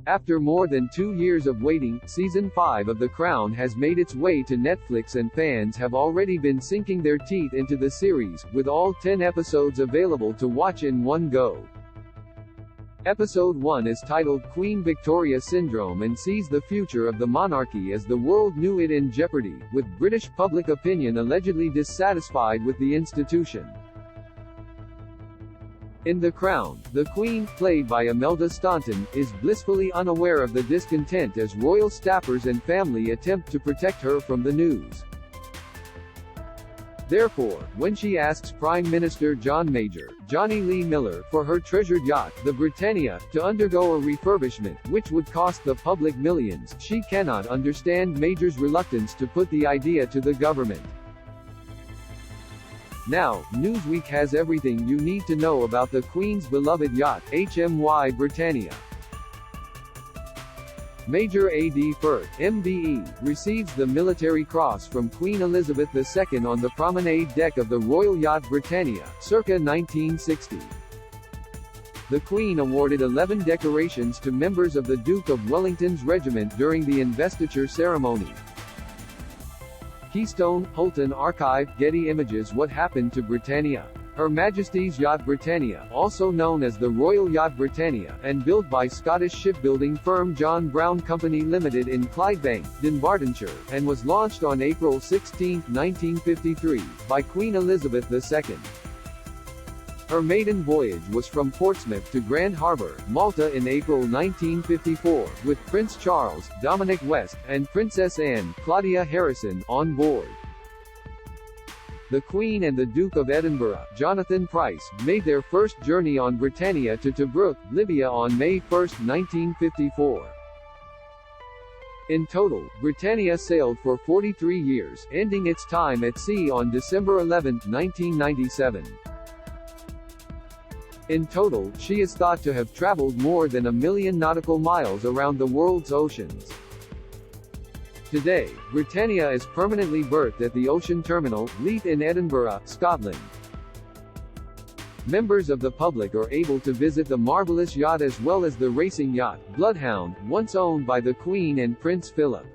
After more than 2 years of waiting, Season 5 of The Crown has made its way to Netflix and fans have already been sinking their teeth into the series, with all 10 episodes available to watch in one go. Episode 1 is titled Queen Victoria Syndrome and sees the future of the monarchy as the world knew it in jeopardy, with British public opinion allegedly dissatisfied with the institution. In The Crown, the Queen, played by Imelda Staunton, is blissfully unaware of the discontent as royal staffers and family attempt to protect her from the news. Therefore, when she asks Prime Minister John Major, Johnny Lee Miller, for her treasured yacht, the Britannia, to undergo a refurbishment, which would cost the public millions, she cannot understand Major's reluctance to put the idea to the government. Now, Newsweek has everything you need to know about the Queen's beloved yacht, HMY Britannia. Major A.D. Firth, MBE, receives the Military Cross from Queen Elizabeth II on the promenade deck of the Royal Yacht Britannia, circa 1960. The Queen awarded 11 decorations to members of the Duke of Wellington's regiment during the investiture ceremony. Keystone, Holton Archive, Getty Images. What happened to Britannia? Her Majesty's Yacht Britannia, also known as the Royal Yacht Britannia, and built by Scottish shipbuilding firm John Brown Company Limited in Clydebank, Dunbartonshire, and was launched on April 16, 1953, by Queen Elizabeth II. Her maiden voyage was from Portsmouth to Grand Harbour, Malta in April 1954, with Prince Charles, Dominic West, and Princess Anne, Claudia Harrison, on board. The Queen and the Duke of Edinburgh, Jonathan Price, made their first journey on Britannia to Tobruk, Libya on May 1, 1954. In total, Britannia sailed for 43 years, ending its time at sea on December 11, 1997. In total, she is thought to have traveled more than 1 million nautical miles around the world's oceans. Today, Britannia is permanently berthed at the Ocean Terminal, Leith in Edinburgh, Scotland. Members of the public are able to visit the marvelous yacht as well as the racing yacht, Bloodhound, once owned by the Queen and Prince Philip.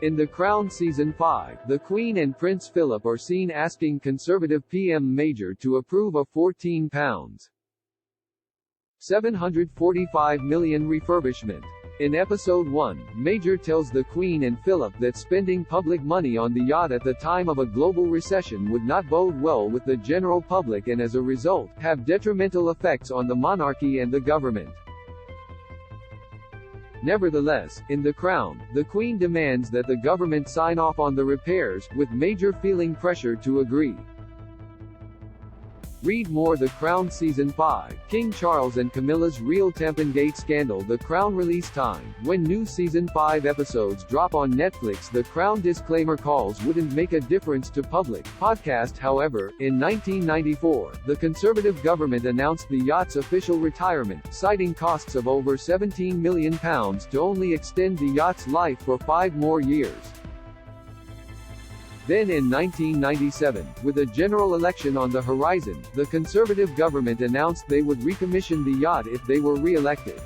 In The Crown Season 5, the Queen and Prince Philip are seen asking Conservative PM Major to approve a £14.745 million refurbishment. In Episode 1, Major tells the Queen and Philip that spending public money on the yacht at the time of a global recession would not bode well with the general public and as a result, have detrimental effects on the monarchy and the government. Nevertheless, in The Crown, the Queen demands that the government sign off on the repairs, with Major feeling pressure to agree. Read more. The Crown Season 5, King Charles and Camilla's Real Tampingate Scandal. The Crown release time. When new Season 5 episodes drop on Netflix, The Crown disclaimer calls wouldn't make a difference to public podcast. However, in 1994, the Conservative government announced the yacht's official retirement, citing costs of over £17 million to only extend the yacht's life for 5 more years. Then in 1997, with a general election on the horizon, the Conservative government announced they would recommission the yacht if they were re-elected.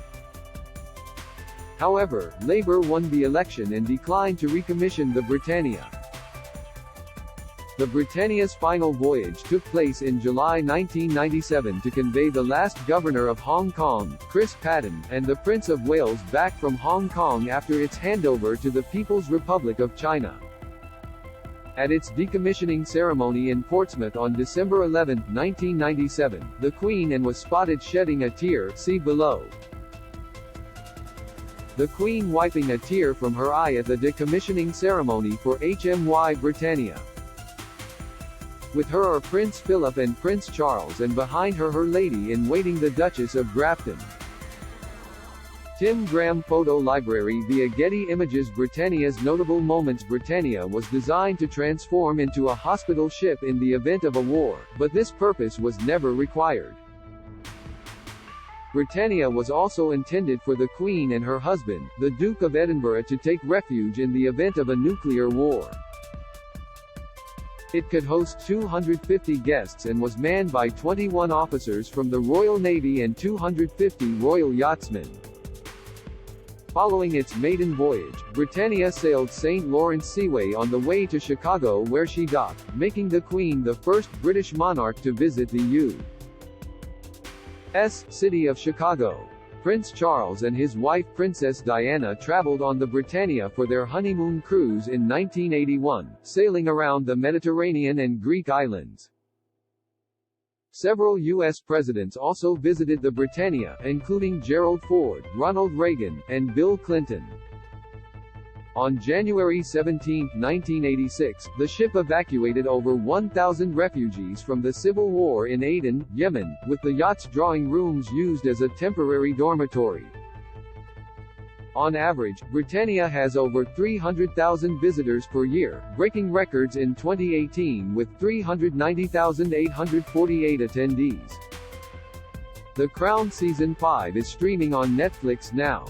However, Labour won the election and declined to recommission the Britannia. The Britannia's final voyage took place in July 1997 to convey the last governor of Hong Kong, Chris Patten, and the Prince of Wales back from Hong Kong after its handover to the People's Republic of China. At its decommissioning ceremony in Portsmouth on December 11, 1997, the Queen was spotted shedding a tear. See below. The Queen wiping a tear from her eye at the decommissioning ceremony for HMY Britannia. With her are Prince Philip and Prince Charles, and behind her lady-in-waiting the Duchess of Grafton. Tim Graham Photo Library via Getty Images. Britannia's notable moments. Britannia was designed to transform into a hospital ship in the event of a war, but this purpose was never required. Britannia was also intended for the Queen and her husband, the Duke of Edinburgh, to take refuge in the event of a nuclear war. It could host 250 guests and was manned by 21 officers from the Royal Navy and 250 Royal Yachtsmen. Following its maiden voyage, Britannia sailed St. Lawrence Seaway on the way to Chicago where she docked, making the Queen the first British monarch to visit the U.S. city of Chicago. Prince Charles and his wife Princess Diana traveled on the Britannia for their honeymoon cruise in 1981, sailing around the Mediterranean and Greek islands. Several U.S. presidents also visited the Britannia, including Gerald Ford, Ronald Reagan, and Bill Clinton. On January 17, 1986, the ship evacuated over 1,000 refugees from the civil war in Aden, Yemen, with the yacht's drawing rooms used as a temporary dormitory. On average, Britannia has over 300,000 visitors per year, breaking records in 2018 with 390,848 attendees. The Crown Season 5 is streaming on Netflix now.